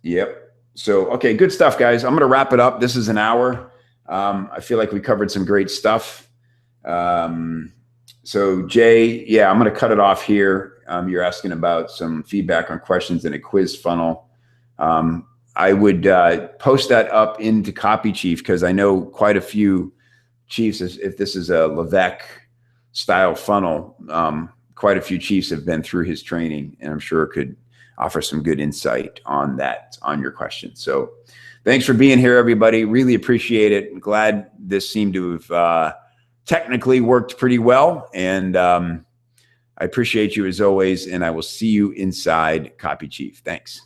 Speaker 1: yep. So, okay, good stuff, guys. I'm going to wrap it up. This is an hour. I feel like we covered some great stuff. So Jay, yeah, I'm going to cut it off here. You're asking about some feedback on questions in a quiz funnel. I would post that up into Copy Chief, because I know quite a few chiefs, if this is a Levesque style funnel, quite a few chiefs have been through his training, and I'm sure it could offer some good insight on that, on your question. So thanks for being here, everybody. Really appreciate it. I'm glad this seemed to have technically worked pretty well. And I appreciate you as always, and I will see you inside Copy Chief. Thanks.